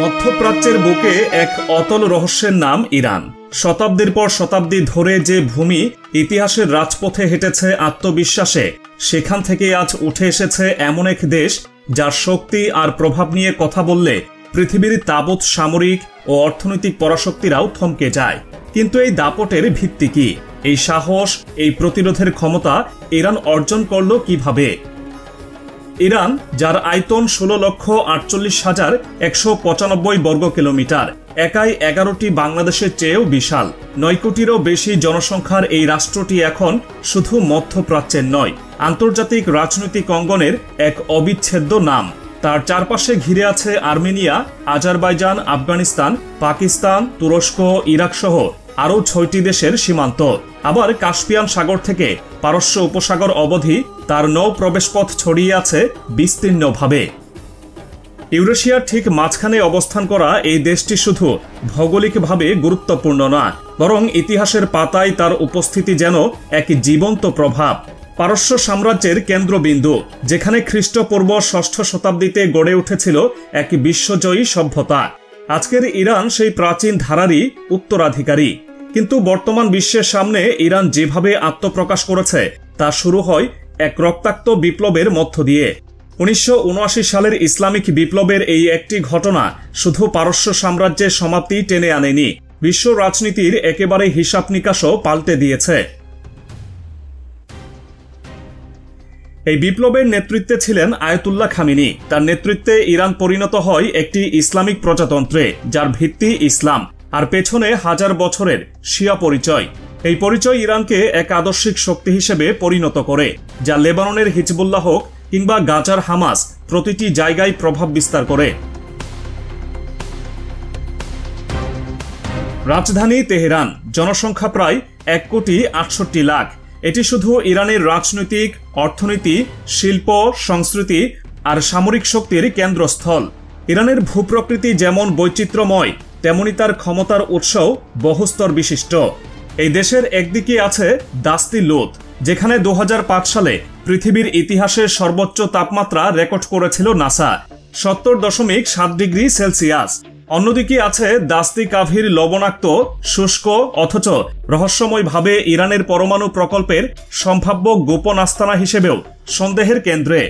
মধ্যপ্রাচ্যের বুকে এক অতল রহস্যের নাম ইরান। শতাব্দীর পর শতাব্দী ধরে যে ভূমি ইতিহাসের রাজপথে হেঁটেছে আত্মবিশ্বাসে, সেখান থেকে আজ উঠে এসেছে এমন এক দেশ যার শক্তি আর প্রভাব নিয়ে কথা বললে পৃথিবীর তাবৎ সামরিক ও অর্থনৈতিক পরাশক্তিরাও থমকে যায়। কিন্তু এই দাপটের ভিত্তি কি? এই সাহস, এই প্রতিরোধের ক্ষমতা ইরান অর্জন করল কিভাবে? ইরান, যার আয়তন 16,48,195 বর্গ কিলোমিটার, একাই 11টি বাংলাদেশের চেয়েও বিশাল, 9 কোটিরও বেশি জনসংখ্যার এই রাষ্ট্রটি এখন শুধু মধ্যপ্রাচ্যের নয়, আন্তর্জাতিক রাজনৈতিক অঙ্গনের এক অবিচ্ছেদ্য নাম। তার চারপাশে ঘিরে আছে আর্মেনিয়া, আজারবাইজান, আফগানিস্তান, পাকিস্তান, তুরস্ক, ইরাক সহ আরও 6টি দেশের সীমান্ত। আবার কাস্পিয়ান সাগর থেকে পারস্য উপসাগর অবধি তার নৌ প্রবেশপথ ছড়িয়ে আছে বিস্তীর্ণভাবে। ইউরেশিয়ার ঠিক মাঝখানে অবস্থান করা এই দেশটি শুধু ভৌগোলিকভাবে গুরুত্বপূর্ণ না, বরং ইতিহাসের পাতায় তার উপস্থিতি যেন এক জীবন্ত প্রভাব। পারস্য সাম্রাজ্যের কেন্দ্রবিন্দু, যেখানে খ্রিস্টপূর্ব 6ষ্ঠ শতাব্দীতে গড়ে উঠেছিল এক বিশ্বজয়ী সভ্যতা। আজকের ইরান সেই প্রাচীন ধারারই উত্তরাধিকারী। কিন্তু বর্তমান বিশ্বের সামনে ইরান যেভাবে আত্মপ্রকাশ করেছে তা শুরু হয় এক রক্তাক্ত বিপ্লবের মধ্য দিয়ে। 1979 সালের ইসলামিক বিপ্লবের এই একটি ঘটনা শুধু পারস্য সাম্রাজ্যের সমাপ্তি টেনে আনেনি, বিশ্ব রাজনীতির একেবারে হিসাব নিকাশও পাল্টে দিয়েছে। এই বিপ্লবের নেতৃত্বে ছিলেন আয়াতুল্লাহ খামেনি। তার নেতৃত্বে ইরান পরিণত হয় একটি ইসলামিক প্রজাতন্ত্রে, যার ভিত্তি ইসলাম, আর পেছনে হাজার বছরের শিয়া পরিচয়। এই পরিচয় ইরানকে এক আদর্শিক শক্তি হিসেবে পরিণত করে, যা লেবাননের হিজবুল্লাহ হোক কিংবা গাজার হামাস, প্রতিটি জায়গায় প্রভাব বিস্তার করে। রাজধানী তেহরান, জনসংখ্যা প্রায় 1,68,00,000। এটি শুধু ইরানের রাজনৈতিক, অর্থনীতি, শিল্প, সংস্কৃতি আর সামরিক শক্তির কেন্দ্রস্থল। ইরানের ভূপ্রকৃতি যেমন বৈচিত্র্যময়, তেমনি তার ক্ষমতার উৎসও বহুস্তর বিশিষ্ট। এই দেশের একদিকে আছে দাস্তি লুত, যেখানে 2005 সালে পৃথিবীর ইতিহাসের সর্বোচ্চ তাপমাত্রা রেকর্ড করেছিল নাসা, 70.7 ডিগ্রি সেলসিয়াস। অন্যদিকে আছে দাস্তি কাভির লবণাক্ত, শুষ্ক অথচ রহস্যময়ভাবে ইরানের পরমাণু প্রকল্পের সম্ভাব্য গোপন আস্তানা হিসেবেও সন্দেহের কেন্দ্রে।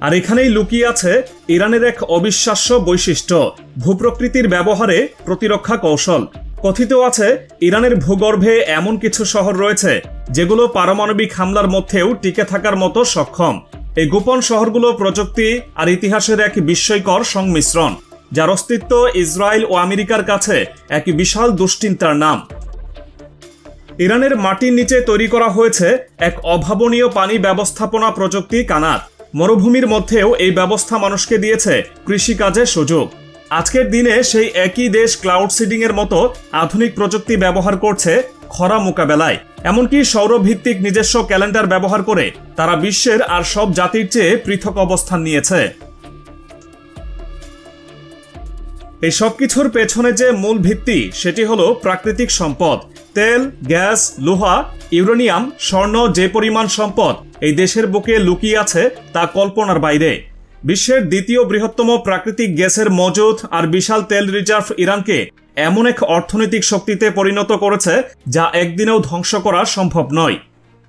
আর এখানেই লুকিয়ে আছে ইরানের এক অবিশ্বাস্য বৈশিষ্ট্য, ভূপ্রকৃতির ব্যবহারে প্রতিরক্ষা কৌশল। কথিত আছে ইরানের ভূগর্ভে এমন কিছু শহর রয়েছে যেগুলো পারমাণবিক হামলার মধ্যেও টিকে থাকার মতো সক্ষম। এই গোপন শহরগুলো প্রযুক্তি আর ইতিহাসের এক বিস্ময়কর সংমিশ্রণ, যার অস্তিত্ব ইসরায়েল ও আমেরিকার কাছে এক বিশাল দুশ্চিন্তার নাম। ইরানের মাটির নিচে তৈরি করা হয়েছে এক অভাবনীয় পানি ব্যবস্থাপনা প্রযুক্তি কানাত। মরুভূমির মধ্যেও এই ব্যবস্থা মানুষকে দিয়েছে কৃষিকাজের সুযোগ। আজকের দিনে সেই একই দেশ ক্লাউড সিডিং এর মতো আধুনিক প্রযুক্তি ব্যবহার করছে খরা মোকাবেলায়। এমনকি সৌরভিত্তিক নিজস্ব ক্যালেন্ডার ব্যবহার করে তারা বিশ্বের আর সব জাতির চেয়ে পৃথক অবস্থান নিয়েছে। এই সবকিছুর পেছনে যে মূল ভিত্তি, সেটি হলো প্রাকৃতিক সম্পদ। তেল, গ্যাস, লোহা, ইউরেনিয়াম, স্বর্ণ, যে পরিমাণ সম্পদ এই দেশের বুকে লুকিয়ে আছে তা কল্পনার বাইরে। বিশ্বের দ্বিতীয় বৃহত্তম প্রাকৃতিক গ্যাসের মজুদ আর বিশাল তেল রিজার্ভ ইরানকে এমন এক অর্থনৈতিক শক্তিতে পরিণত করেছে যা একদিনেও ধ্বংস করা সম্ভব নয়।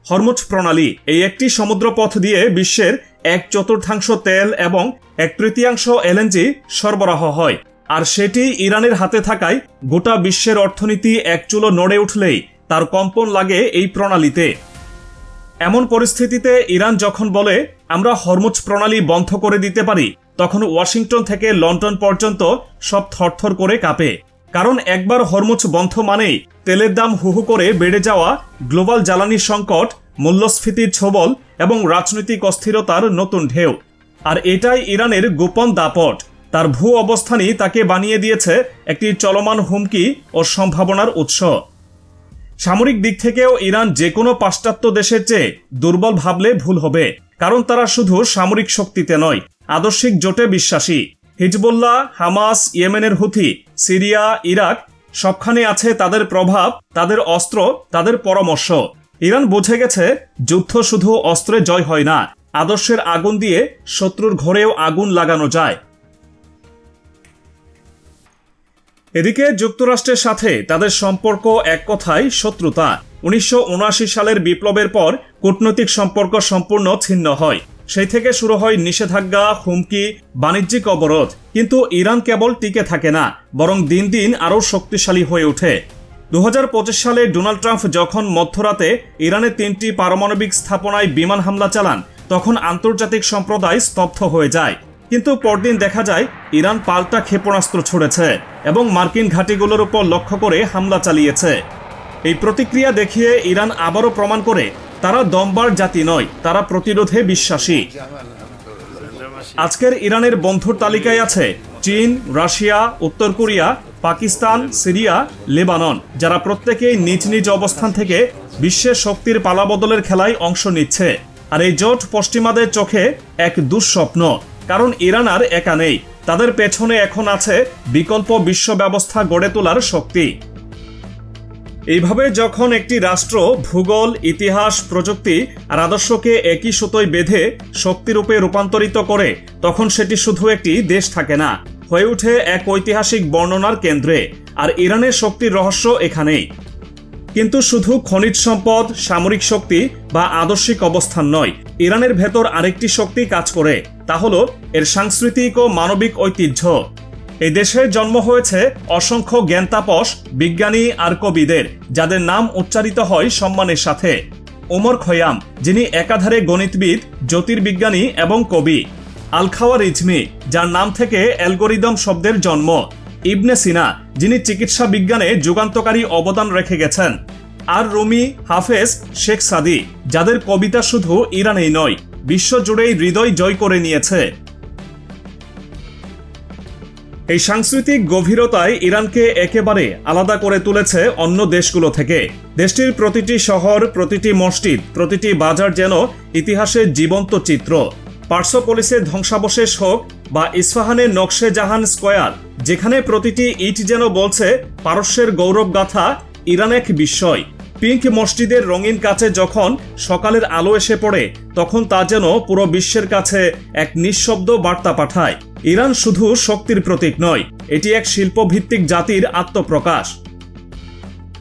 হরমুজ প্রণালী, এই একটি সমুদ্রপথ দিয়ে বিশ্বের 1/4 তেল এবং 1/3 এলএনজি সরবরাহ হয়, আর সেটি ইরানের হাতে থাকায় গোটা বিশ্বের অর্থনীতি এক চুলো নড়ে উঠলেই তার কম্পন লাগে এই প্রণালীতে। এমন পরিস্থিতিতে ইরান যখন বলে আমরা হরমুজ প্রণালী বন্ধ করে দিতে পারি, তখন ওয়াশিংটন থেকে লন্ডন পর্যন্ত সব থরথর করে কাঁপে। কারণ একবার হরমুজ বন্ধ মানেই তেলের দাম হুহু করে বেড়ে যাওয়া, গ্লোবাল জ্বালানি সংকট, মূল্যস্ফীতির ছোবল এবং রাজনৈতিক অস্থিরতার নতুন ঢেউ। আর এটাই ইরানের গোপন দাপট। তার ভূ অবস্থানই তাকে বানিয়ে দিয়েছে একটি চলমান হুমকি ও সম্ভাবনার উৎস। সামরিক দিক থেকেও ইরান যে কোনো পাশ্চাত্য দেশের চেয়ে দুর্বল ভাবলে ভুল হবে, কারণ তারা শুধু সামরিক শক্তিতে নয়, আদর্শিক জোটে বিশ্বাসী। হিজবুল্লাহ, হামাস, ইয়েমেনের হুথি, সিরিয়া, ইরাক, সবখানে আছে তাদের প্রভাব, তাদের অস্ত্র, তাদের পরামর্শ। ইরান বুঝে গেছে যুদ্ধ শুধু অস্ত্রে জয় হয় না, আদর্শের আগুন দিয়ে শত্রুর ঘরেও আগুন লাগানো যায়। এদিকে যুক্তরাষ্ট্রের সাথে তাদের সম্পর্ক এক কথায় শত্রুতা। 1979 সালের বিপ্লবের পর কূটনৈতিক সম্পর্ক সম্পূর্ণ ছিন্ন হয়। সেই থেকে শুরু হয় নিষেধাজ্ঞা, হুমকি, বাণিজ্যিক অবরোধ। কিন্তু ইরান কেবল টিকে থাকে না, বরং দিন দিন আরও শক্তিশালী হয়ে ওঠে। 2025 সালে ডোনাল্ড ট্রাম্প যখন মধ্যরাতে ইরানের 3টি পারমাণবিক স্থাপনায় বিমান হামলা চালান, তখন আন্তর্জাতিক সম্প্রদায় স্তব্ধ হয়ে যায়। কিন্তু পরদিন দেখা যায় ইরান পাল্টা ক্ষেপণাস্ত্র ছুড়েছে এবং মার্কিন ঘাঁটিগুলোর উপর লক্ষ্য করে হামলা চালিয়েছে। এই প্রতিক্রিয়া দেখিয়ে ইরান আবারও প্রমাণ করে তারা দমবার জাতি নয়, তারা প্রতিরোধে বিশ্বাসী। আজকের ইরানের বন্ধুর তালিকায় আছে চীন, রাশিয়া, উত্তর কোরিয়া, পাকিস্তান, সিরিয়া, লেবানন, যারা প্রত্যেকেই নিজ নিজ অবস্থান থেকে বিশ্বের শক্তির পালাবদলের খেলায় অংশ নিচ্ছে। আর এই জোট পশ্চিমাদের চোখে এক দুঃস্বপ্ন, কারণ ইরান আর একা নেই। তাদের পেছনে এখন আছে বিকল্প বিশ্ব ব্যবস্থা গড়ে তোলার শক্তি। এইভাবে যখন একটি রাষ্ট্র ভূগোল, ইতিহাস, প্রযুক্তি আর আদর্শকে একই সুতোয় বেঁধে শক্তিরূপে রূপান্তরিত করে, তখন সেটি শুধু একটি দেশ থাকে না, হয়ে ওঠে এক ঐতিহাসিক বর্ণনার কেন্দ্রে। আর ইরানের শক্তির রহস্য এখানেই। কিন্তু শুধু খনিজ সম্পদ, সামরিক শক্তি বা আদর্শিক অবস্থান নয়, ইরানের ভেতর আরেকটি শক্তি কাজ করে, তা হলো এর সাংস্কৃতিক ও মানবিক ঐতিহ্য। এই দেশে জন্ম হয়েছে অসংখ্য জ্ঞানতাপস, বিজ্ঞানী আর কবিদের, যাদের নাম উচ্চারিত হয় সম্মানের সাথে। ওমর খৈয়াম, যিনি একাধারে গণিতবিদ, জ্যোতির্বিজ্ঞানী এবং কবি। আল-খাওয়ারিজমি, যার নাম থেকে অ্যালগোরিদম শব্দের জন্ম। ইবনে সিনা, যিনি চিকিৎসা বিজ্ঞানে যুগান্তকারী অবদান রেখে গেছেন। আর রুমি, হাফেজ, শেখ সাদি, যাদের কবিতা শুধু ইরানেই নয়, বিশ্বজুড়েই হৃদয় জয় করে নিয়েছে। এই সাংস্কৃতিক গভীরতায় ইরানকে একেবারে আলাদা করে তুলেছে অন্য দেশগুলো থেকে। দেশটির প্রতিটি শহর, প্রতিটি মসজিদ, প্রতিটি বাজার যেন ইতিহাসের জীবন্ত চিত্র। পার্সোপোলিসের ধ্বংসাবশেষ হোক বা ইস্পাহানের নকশে জাহান স্কোয়ার, যেখানে প্রতিটি ইট যেন বলছে পারস্যের গৌরব গাথা, ইরান এক বিস্ময়। পিঙ্ক মসজিদের রঙিন কাছে যখন সকালের আলো এসে পড়ে, তখন তা যেন পুরো বিশ্বের কাছে এক নিঃশব্দ বার্তা পাঠায়। ইরান শুধু শক্তির প্রতীক নয়, এটি এক শিল্পভিত্তিক জাতির আত্মপ্রকাশ।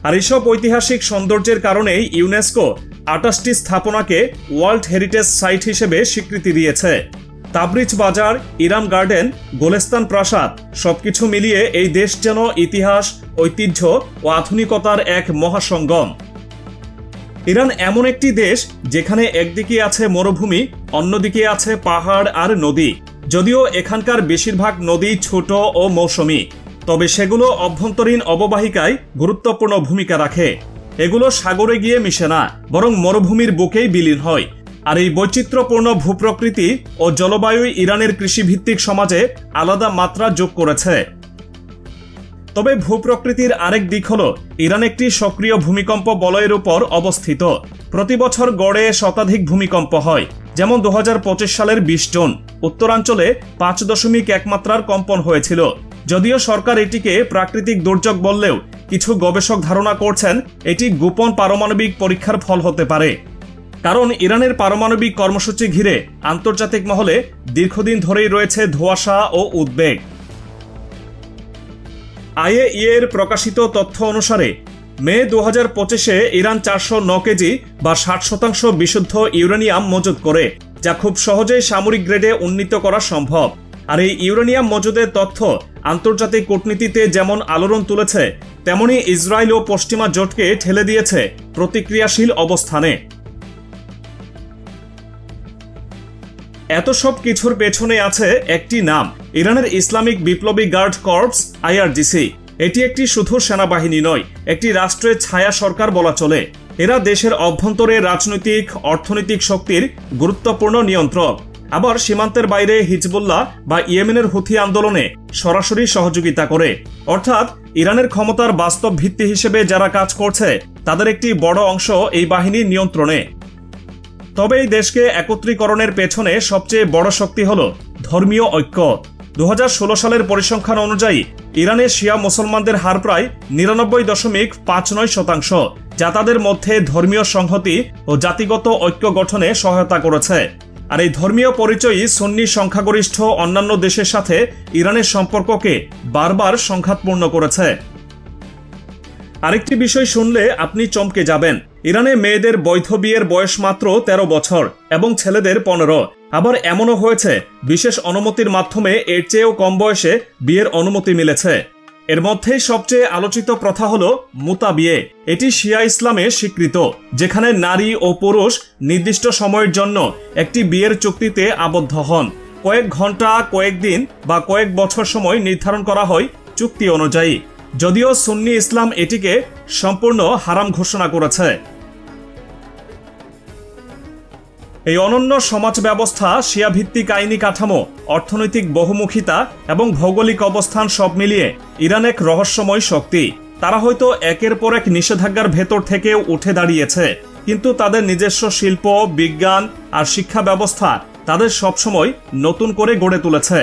আর এসব ঐতিহাসিক সৌন্দর্যের কারণেই ইউনেস্কো 28টি স্থাপনাকে ওয়ার্ল্ড হেরিটেজ সাইট হিসেবে স্বীকৃতি দিয়েছে। তাবরিজ বাজার, ইরান গার্ডেন, গোলেস্তান প্রাসাদ, সবকিছু মিলিয়ে এই দেশ যেন ইতিহাস, ঐতিহ্য ও আধুনিকতার এক মহাসঙ্গম। ইরান এমন একটি দেশ যেখানে একদিকে আছে মরুভূমি, অন্যদিকে আছে পাহাড় আর নদী। যদিও এখানকার বেশিরভাগ নদী ছোট ও মৌসুমী, তবে সেগুলো অভ্যন্তরীণ অববাহিকায় গুরুত্বপূর্ণ ভূমিকা রাখে। এগুলো সাগরে গিয়ে মিশে না, বরং মরুভূমির বুকেই বিলীন হয়। আর এই বৈচিত্র্যপূর্ণ ভূপ্রকৃতি ও জলবায়ু ইরানের কৃষিভিত্তিক সমাজে আলাদা মাত্রা যোগ করেছে। তবে ভূপ্রকৃতির আরেক দিক হলো ইরান একটি সক্রিয় ভূমিকম্প বলয়ের উপর অবস্থিত। প্রতি বছর গড়ে শতাধিক ভূমিকম্প হয়, যেমন 2025 সালের 20 জুন উত্তরাঞ্চলে 5.1 মাত্রার কম্পন হয়েছিল। যদিও সরকার এটিকে প্রাকৃতিক দুর্যোগ বললেও কিছু গবেষক ধারণা করছেন এটি গোপন পারমাণবিক পরীক্ষার ফল হতে পারে। কারণ ইরানের পারমাণবিক কর্মসূচি ঘিরে আন্তর্জাতিক মহলে দীর্ঘদিন ধরেই রয়েছে ধোঁয়াশা ও উদ্বেগ। IAEA এর প্রকাশিত তথ্য অনুসারে মে 2025-এ ইরান 409 কেজি বা 60% বিশুদ্ধ ইউরেনিয়াম মজুত করে, যা খুব সহজেই সামরিক গ্রেডে উন্নীত করা সম্ভব। আর এই ইউরেনিয়াম মজুদের তথ্য আন্তর্জাতিক কূটনীতিতে যেমন আলোড়ন তুলেছে, তেমনি ইসরায়েল ও পশ্চিমা জোটকে ঠেলে দিয়েছে প্রতিক্রিয়াশীল অবস্থানে। এত সব কিছুর পেছনে আছে একটি নাম, ইরানের ইসলামিক বিপ্লবী গার্ড কর্পস IRGC। এটি একটি শুধু সেনাবাহিনী নয়, একটি রাষ্ট্রের ছায়া সরকার বলা চলে। এরা দেশের অভ্যন্তরে রাজনৈতিক, অর্থনৈতিক শক্তির গুরুত্বপূর্ণ নিয়ন্ত্রক। আবার সীমান্তের বাইরে হিজবুল্লাহ বা ইয়েমেনের হুথি আন্দোলনে সরাসরি সহযোগিতা করে। অর্থাৎ ইরানের ক্ষমতার বাস্তব ভিত্তি হিসেবে যারা কাজ করছে, তাদের একটি বড় অংশ এই বাহিনীর নিয়ন্ত্রণে। তবে এই দেশকে একত্রীকরণের পেছনে সবচেয়ে বড় শক্তি হল ধর্মীয় ঐক্য। 2016 সালের পরিসংখ্যান অনুযায়ী ইরানের শিয়া মুসলমানদের হার প্রায় 99.59%, যা তাদের মধ্যে ধর্মীয় সংহতি ও জাতিগত ঐক্য গঠনে সহায়তা করেছে। আর এই ধর্মীয় পরিচয়ই সুন্নি সংখ্যাগরিষ্ঠ অন্যান্য দেশের সাথে ইরানের সম্পর্ককে বারবার সংঘাতপূর্ণ করেছে। আরেকটি বিষয় শুনলে আপনি চমকে যাবেন। ইরানে মেয়েদের বৈধ বিয়ের বয়স মাত্র 13 বছর এবং ছেলেদের 15। আবার এমনও হয়েছে বিশেষ অনুমতির মাধ্যমে এর চেয়েও কম বয়সে বিয়ের অনুমতি মিলেছে। এর মধ্যেই সবচেয়ে আলোচিত প্রথা হলো মুতা বিয়ে। এটি শিয়া ইসলামে স্বীকৃত, যেখানে নারী ও পুরুষ নির্দিষ্ট সময়ের জন্য একটি বিয়ের চুক্তিতে আবদ্ধ হন। কয়েক ঘন্টা, কয়েকদিন বা কয়েক বছর সময় নির্ধারণ করা হয় চুক্তি অনুযায়ী, যদিও সুন্নি ইসলাম এটিকে সম্পূর্ণ হারাম ঘোষণা করেছে। এই অনন্য সমাজ ব্যবস্থা, শিয়া ভিত্তিক আইনি কাঠামো, অর্থনৈতিক বহুমুখিতা এবং ভৌগোলিক অবস্থান সব মিলিয়ে ইরান এক রহস্যময় শক্তি। তারা হয়তো একের পর এক নিষেধাজ্ঞার ভেতর থেকেও উঠে দাঁড়িয়েছে, কিন্তু তাদের নিজস্ব শিল্প, বিজ্ঞান আর শিক্ষা ব্যবস্থা তাদের সবসময় নতুন করে গড়ে তুলেছে।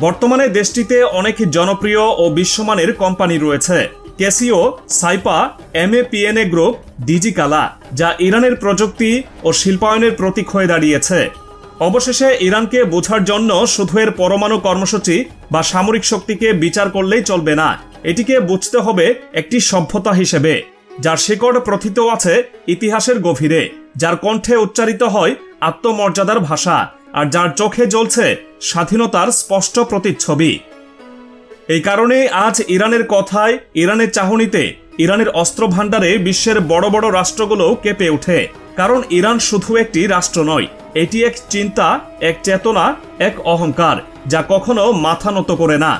বর্তমানে দেশটিতে অনেক জনপ্রিয় ও বিশ্বমানের কোম্পানি রয়েছে। ক্যাসিও, সাইপা, MAPNA গ্রুপ, ডিজিকালা, যা ইরানের প্রযুক্তি ও শিল্পায়নের প্রতীক হয়ে দাঁড়িয়েছে। অবশেষে ইরানকে বোঝার জন্য শুধু এর পরমাণু কর্মসূচি বা সামরিক শক্তিকে বিচার করলেই চলবে না, এটিকে বুঝতে হবে একটি সভ্যতা হিসেবে, যার শিকড় প্রথিত আছে ইতিহাসের গভীরে, যার কণ্ঠে উচ্চারিত হয় আত্মমর্যাদার ভাষা, আর যার চোখে জ্বলছে স্বাধীনতার স্পষ্ট প্রতিচ্ছবি। এই কারণে আজ ইরানের কথায়, ইরানের চাহনিতে, ইরানের অস্ত্র ভাণ্ডারে বিশ্বের বড় বড় রাষ্ট্রগুলো কেঁপে ওঠে। কারণ ইরান শুধু একটি রাষ্ট্র নয়, এটি এক চিন্তা, এক চেতনা, এক অহংকার, যা কখনো মাথা নত করে না।